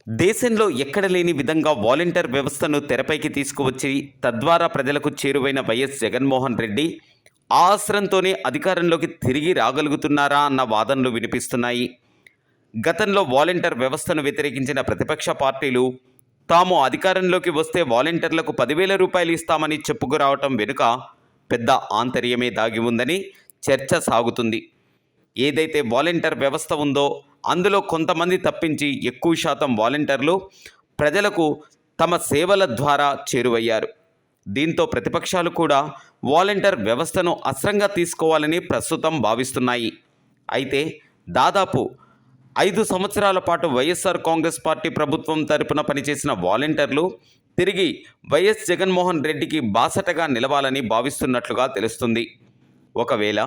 దేశంలో ఎక్కడ లేని విధంగా వాలంటీర్ వ్యవస్థను తెరపైకి తీసుకువచ్చి తద్వారా ప్రజలకు చేరువైన వైఎస్ జగన్మోహన్ రెడ్డి ఆ ఆసరంతోనే అధికారంలోకి తిరిగి రాగలుగుతున్నారా అన్న వాదనలు వినిపిస్తున్నాయి. గతంలో వాలంటీర్ వ్యవస్థను వ్యతిరేకించిన ప్రతిపక్ష పార్టీలు తాము అధికారంలోకి వస్తే వాలంటీర్లకు 10,000 రూపాయలు ఇస్తామని చెప్పుకురావటం వెనుక పెద్ద ఆంతర్యమే దాగి ఉందని చర్చ సాగుతుంది. ఏదైతే వాలంటీర్ వ్యవస్థ ఉందో అందులో కొంతమంది తప్పించి ఎక్కువ శాతం వాలంటీర్లు ప్రజలకు తమ సేవల ద్వారా చేరువయ్యారు. దీంతో ప్రతిపక్షాలు కూడా వాలంటీర్ వ్యవస్థను అస్త్రంగా తీసుకోవాలని ప్రస్తుతం భావిస్తున్నాయి. అయితే దాదాపు 5 సంవత్సరాల పాటు వైఎస్ఆర్ కాంగ్రెస్ పార్టీ ప్రభుత్వం తరపున పనిచేసిన వాలంటీర్లు తిరిగి వైఎస్ జగన్మోహన్ రెడ్డికి బాసటగా నిలవాలని భావిస్తున్నట్లుగా తెలుస్తుంది. ఒకవేళ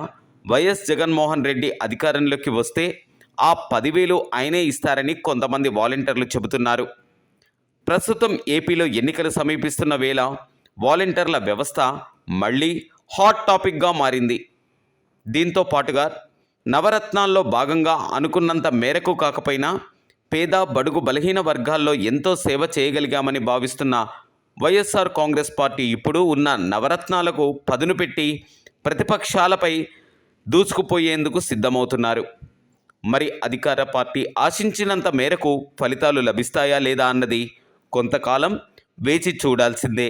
వైఎస్ జగన్మోహన్ రెడ్డి అధికారంలోకి వస్తే ఆ 10,000 ఆయనే ఇస్తారని కొంతమంది వాలంటీర్లు చెబుతున్నారు. ప్రస్తుతం ఏపీలో ఎన్నికలు సమీపిస్తున్న వేళ వాలంటీర్ల వ్యవస్థ మళ్ళీ హాట్ టాపిక్గా మారింది. దీంతో పాటుగా నవరత్నాల్లో భాగంగా అనుకున్నంత మేరకు కాకపోయినా పేద బడుగు బలహీన వర్గాల్లో ఎంతో సేవ చేయగలిగామని భావిస్తున్న వైఎస్ఆర్ కాంగ్రెస్ పార్టీ ఇప్పుడు ఉన్న నవరత్నాలకు పదును పెట్టి ప్రతిపక్షాలపై దూసుకుపోయేందుకు సిద్ధమవుతున్నారు. మరి అధికార పార్టీ ఆశించినంత మేరకు ఫలితాలు లభిస్తాయా లేదా అన్నది కొంతకాలం వేచి చూడాల్సిందే.